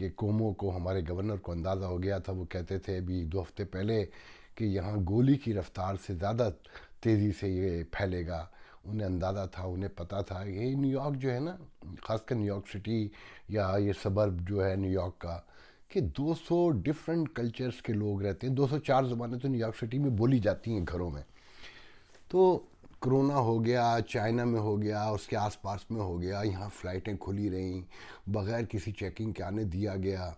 کہ کومو کو ہمارے گورنر کو اندازہ ہو گیا تھا، وہ کہتے تھے ابھی 2 ہفتے پہلے کہ یہاں گولی کی رفتار سے زیادہ تیزی سے یہ پھیلے گا. انہیں اندازہ تھا، انہیں پتہ تھا. یہ نیو یارک جو ہے نا، خاص کر نیو یارک سٹی یا یہ سبرب جو ہے نیو یارک کا، کہ 200 ڈفرینٹ کلچرز کے لوگ رہتے ہیں. 204 زبانیں تو نیو یارک سٹی میں بولی جاتی ہیں گھروں میں. تو کرونا ہو گیا، چائنا میں ہو گیا، اس کے آس پاس میں ہو گیا، یہاں فلائٹیں کھلی رہیں، بغیر کسی چیکنگ کے آنے دیا گیا.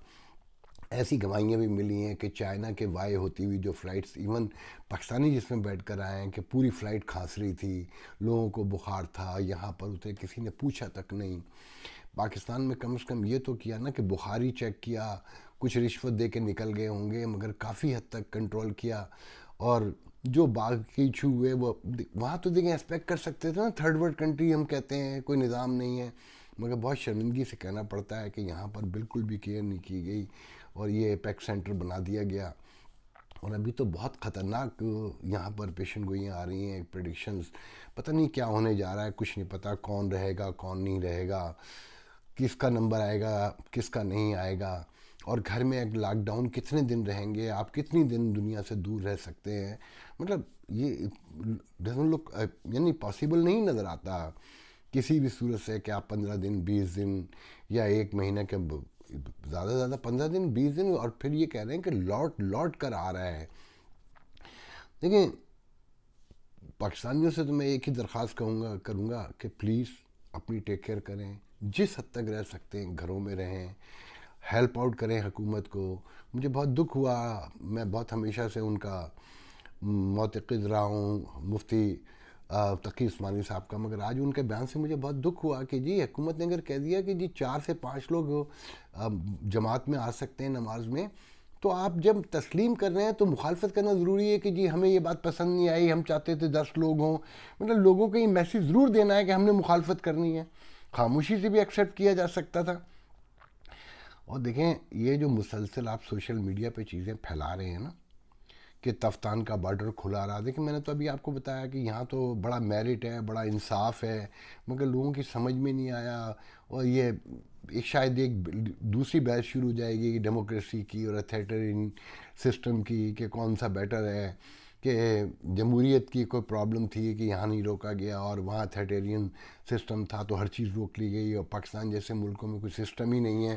ایسی گواہیاں بھی ملی ہیں کہ چائنا کے وائے ہوتی ہوئی جو فلائٹس، ایون پاکستانی جس میں بیٹھ کر آئے ہیں، کہ پوری فلائٹ کھانس رہی تھی، لوگوں کو بخار تھا، یہاں پر اترے کسی نے پوچھا تک نہیں. پاکستان میں کم از کم یہ تو کیا نا کہ بخاری چیک کیا، کچھ رشوت دے کے نکل گئے ہوں گے مگر کافی حد تک کنٹرول کیا. اور جو باقی ایشو ہوئے وہ وہاں تو دیکھیں ایکسپیکٹ کر سکتے تھے نا، تھرڈ ورلڈ کنٹری ہم کہتے ہیں، کوئی نظام نہیں ہے، مگر بہت شرمندگی سے کہنا پڑتا ہے کہ یہاں پر بالکل بھی کیئر نہیں کی گئی اور یہ ایپیک سینٹر بنا دیا گیا. اور ابھی تو بہت خطرناک یہاں پر پیشن گوئیاں آ رہی ہیں، پریڈکشنز، پتہ نہیں کیا ہونے جا رہا ہے، کچھ نہیں پتہ کون رہے گا کون نہیں رہے گا، کس کا نمبر آئے گا کس کا نہیں آئے گا. اور گھر میں ایک لاک ڈاؤن کتنے دن رہیں گے آپ، کتنی دن دنیا سے دور رہ سکتے ہیں. مطلب یہ ڈزنٹ لک، یعنی پاسبل نہیں نظر آتا کسی بھی صورت سے کہ آپ 15 دن 20 دن یا ایک مہینہ کے زیادہ سے زیادہ 15 دن 20 دن، اور پھر یہ کہہ رہے ہیں کہ لوٹ کر آ رہا ہے. دیکھیں پاکستانیوں سے تو میں ایک ہی درخواست کروں گا کہ پلیز اپنی ٹیک کیئر کریں، جس حد تک رہ سکتے ہیں گھروں میں رہیں، ہیلپ آؤٹ کریں حکومت کو. مجھے بہت دکھ ہوا، میں بہت ہمیشہ سے ان کا معتقد رہا ہوں، مفتی تقی عثمانی صاحب کا، مگر آج ان کے بیان سے مجھے بہت دکھ ہوا کہ جی حکومت نے اگر کہہ دیا کہ جی 4 سے 5 لوگ جماعت میں آ سکتے ہیں نماز میں، تو آپ جب تسلیم کر رہے ہیں تو مخالفت کرنا ضروری ہے کہ جی ہمیں یہ بات پسند نہیں آئی، ہم چاہتے تھے 10 لوگ ہوں. مطلب لوگوں کو یہ میسیج ضرور دینا ہے کہ ہم نے مخالفت کرنی ہے. خاموشی سے بھی ایکسیپٹ کیا جا سکتا تھا. اور دیکھیں یہ جو مسلسل آپ سوشل میڈیا پہ چیزیں پھیلا رہے ہیں نا کہ تفتان کا بارڈر کھلا رہا، دیکھیں میں نے تو ابھی آپ کو بتایا کہ یہاں تو بڑا میرٹ ہے، بڑا انصاف ہے، مگر لوگوں کی سمجھ میں نہیں آیا. اور یہ شاید ایک دوسری بحث شروع ہو جائے گی ڈیموکریسی کی اور اتھارٹیرین سسٹم کی کہ کون سا بیٹر ہے، کہ جمہوریت کی کوئی پرابلم تھی کہ یہاں نہیں روکا گیا اور وہاں اتھارٹیرین سسٹم تھا تو ہر چیز روک لی گئی، اور پاکستان جیسے ملکوں میں کوئی سسٹم ہی نہیں ہے.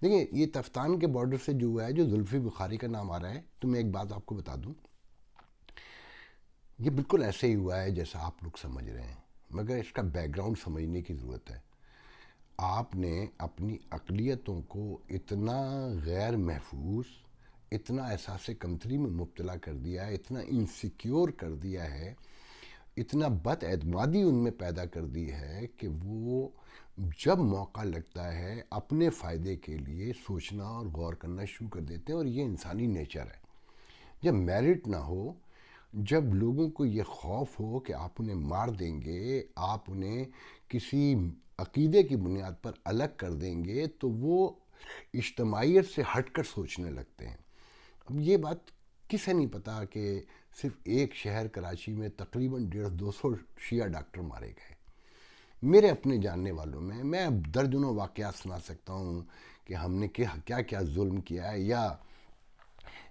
دیکھیں یہ تفتان کے بارڈر سے جو ہوا ہے، جو زلفی بخاری کا نام آ رہا ہے، تو میں ایک بات آپ کو بتا دوں، یہ بالکل ایسے ہی ہوا ہے جیسا آپ لوگ سمجھ رہے ہیں، مگر اس کا بیک گراؤنڈ سمجھنے کی ضرورت ہے. آپ نے اپنی اقلیتوں کو اتنا غیر محفوظ، اتنا احساس کمتری میں مبتلا کر دیا ہے، اتنا انسیکیور کر دیا ہے، اتنا بد اعتمادی ان میں پیدا کر دی ہے کہ وہ جب موقع لگتا ہے اپنے فائدے کے لیے سوچنا اور غور کرنا شروع کر دیتے ہیں. اور یہ انسانی نیچر ہے. جب میرٹ نہ ہو، جب لوگوں کو یہ خوف ہو کہ آپ انہیں مار دیں گے، آپ انہیں کسی عقیدے کی بنیاد پر الگ کر دیں گے، تو وہ اجتماعیت سے ہٹ کر سوچنے لگتے ہیں. اب یہ بات کسے نہیں پتا کہ صرف ایک شہر کراچی میں تقریباً 150-200 شیعہ ڈاکٹر مارے گئے. میرے اپنے جاننے والوں میں اب درجنوں واقعات سنا سکتا ہوں کہ ہم نے کیا کیا ظلم کیا ہے،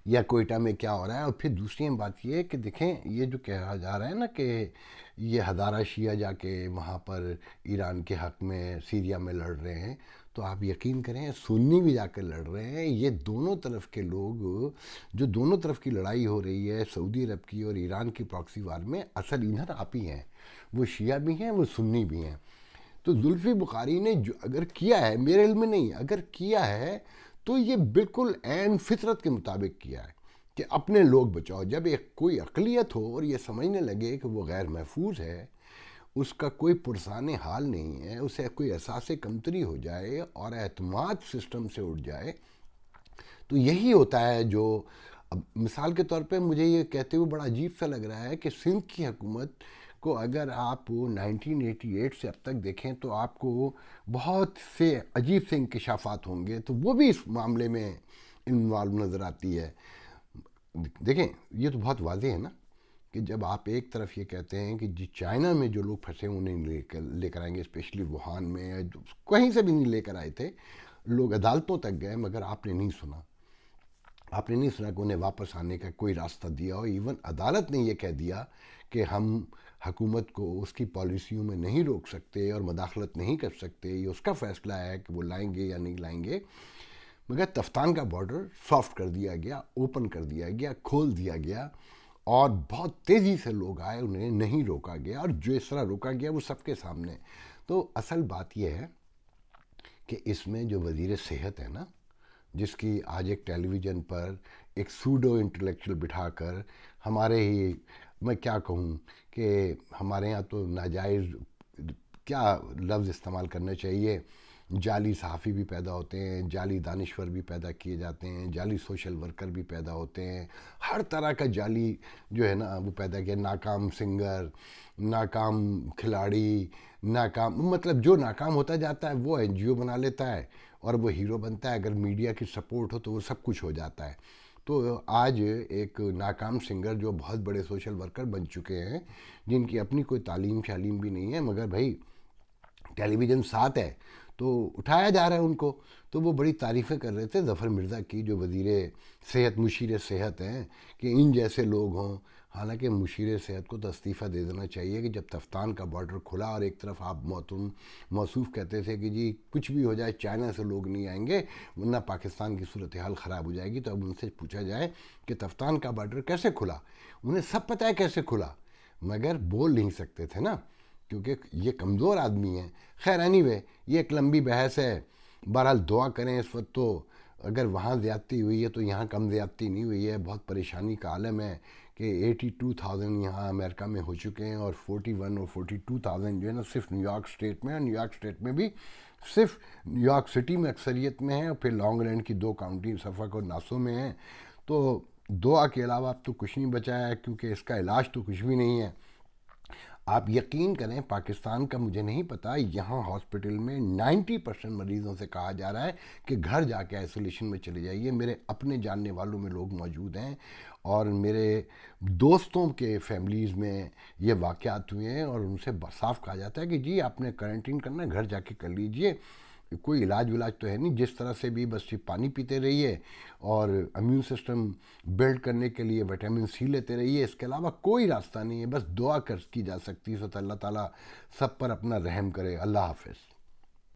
یا کوئٹہ میں کیا ہو رہا ہے. اور پھر دوسری بات یہ ہے کہ دیکھیں یہ جو کہا جا رہا ہے نا کہ یہ ہزارہ شیعہ جا کے وہاں پر ایران کے حق میں سیریا میں لڑ رہے ہیں، تو آپ یقین کریں سنی بھی جا کے لڑ رہے ہیں. یہ دونوں طرف کے لوگ، جو دونوں طرف کی لڑائی ہو رہی ہے سعودی عرب کی اور ایران کی پراکسی وار میں، اصل انر آپ ہی ہیں، وہ شیعہ بھی ہیں وہ سنی بھی ہیں. تو زلفی بخاری نے جو اگر کیا ہے، میرے علم میں نہیں، اگر کیا ہے تو یہ بالکل عین فطرت کے مطابق کیا ہے کہ اپنے لوگ بچاؤ. جب ایک کوئی اقلیت ہو اور یہ سمجھنے لگے کہ وہ غیر محفوظ ہے، اس کا کوئی پرسان حال نہیں ہے، اسے کوئی احساس کمتری ہو جائے اور اعتماد سسٹم سے اٹھ جائے، تو یہی ہوتا ہے. جو اب مثال کے طور پہ مجھے یہ کہتے ہوئے بڑا عجیب سا لگ رہا ہے کہ سندھ کی حکومت کو اگر آپ 1988 سے اب تک دیکھیں تو آپ کو بہت سے عجیب سے انکشافات ہوں گے، تو وہ بھی اس معاملے میں انوالو نظر آتی ہے. دیکھیں یہ تو بہت واضح ہے نا کہ جب آپ ایک طرف یہ کہتے ہیں کہ جی چائنا میں جو لوگ پھنسے انہیں لے کر آئیں گے، اسپیشلی ووہان میں، کہیں سے بھی نہیں لے کر آئے تھے، لوگ عدالتوں تک گئے مگر آپ نے نہیں سنا. آپ نے نہیں سنا کہ انہیں واپس آنے کا کوئی راستہ دیا ہو. ایون عدالت نے یہ کہہ دیا کہ ہم حکومت کو اس کی پالیسیوں میں نہیں روک سکتے اور مداخلت نہیں کر سکتے, یہ اس کا فیصلہ ہے کہ وہ لائیں گے یا نہیں لائیں گے. مگر تفتان کا بارڈر سافٹ کر دیا گیا, اوپن کر دیا گیا, کھول دیا گیا, اور بہت تیزی سے لوگ آئے, انہیں نہیں روکا گیا, اور جو اس طرح روکا گیا وہ سب کے سامنے. تو اصل بات یہ ہے کہ اس میں جو وزیر صحت ہے نا, جس کی آج ایک ٹیلی ویژن پر ایک سوڈو انٹلیکچوئل بٹھا کر ہمارے ہی, میں کیا کہوں کہ ہمارے ہاں تو ناجائز کیا لفظ استعمال کرنا چاہیے, جعلی صحافی بھی پیدا ہوتے ہیں, جعلی دانشور بھی پیدا کیے جاتے ہیں, جعلی سوشل ورکر بھی پیدا ہوتے ہیں, ہر طرح کا جعلی جو ہے نا وہ پیدا کیا. ناکام سنگر, ناکام کھلاڑی, ناکام, مطلب جو ناکام ہوتا جاتا ہے وہ این جی او بنا لیتا ہے اور وہ ہیرو بنتا ہے. اگر میڈیا کی سپورٹ ہو تو وہ سب کچھ ہو جاتا ہے. تو آج ایک ناکام سنگر جو بہت بڑے سوشل ورکر بن چکے ہیں, جن کی اپنی کوئی تعلیم شعلیم بھی نہیں ہے, مگر بھائی ٹیلی ویژن ساتھ ہے تو اٹھایا جا رہا ہے ان کو. تو وہ بڑی تعریفیں کر رہے تھے ظفر مرزا کی, جو وزیر صحت, مشیر صحت ہیں, کہ ان جیسے لوگ ہوں. حالانکہ مشیر صحت کو تو استعفیٰ دے دینا چاہیے کہ جب تفتان کا بارڈر کھلا اور ایک طرف آپ موصوف کہتے تھے کہ جی کچھ بھی ہو جائے چائنا سے لوگ نہیں آئیں گے ورنہ پاکستان کی صورتحال خراب ہو جائے گی, تو اب ان سے پوچھا جائے کہ تفتان کا بارڈر کیسے کھلا. انہیں سب پتہ ہے کیسے کھلا, مگر بول نہیں سکتے تھے نا, کیونکہ یہ کمزور آدمی ہیں. خیر اینی وے, یہ ایک لمبی بحث ہے. بہرحال دعا کریں اس وقت, تو اگر وہاں زیادتی ہوئی ہے تو یہاں کم زیادتی نہیں ہوئی ہے. بہت پریشانی کا عالم ہے کہ 82,000 یہاں امریکہ میں ہو چکے ہیں, اور 41 اور 42,000 جو ہے نا صرف نیو یارک اسٹیٹ میں, اور نیو یارک اسٹیٹ میں بھی صرف نیو یارک سٹی میں اکثریت میں ہے, اور پھر لانگ لینڈ کی 2 کاؤنٹی سفک اور ناسو میں ہیں. تو دعا کے علاوہ اب تو کچھ نہیں بچا ہے, کیونکہ اس کا علاج تو کچھ بھی نہیں ہے. آپ یقین کریں پاکستان کا مجھے نہیں پتا, یہاں ہاسپٹل میں 90% مریضوں سے کہا جا رہا ہے کہ گھر جا کے آئسولیشن میں چلے جائیے. میرے اپنے جاننے والوں میں لوگ موجود ہیں, اور میرے دوستوں کے فیملیز میں یہ واقعات ہوئے ہیں, اور ان سے صاف کہا جاتا ہے کہ جی آپ نے کرنٹین کرنا ہے, گھر جا کے کر لیجئے, کوئی علاج ولاج تو ہے نہیں. جس طرح سے بھی بس صرف پانی پیتے رہیے اور امیون سسٹم بلڈ کرنے کے لیے وٹامن سی لیتے رہیے, اس کے علاوہ کوئی راستہ نہیں ہے. بس دعا کی جا سکتی ہے, تو اللہ تعالیٰ سب پر اپنا رحم کرے. اللہ حافظ.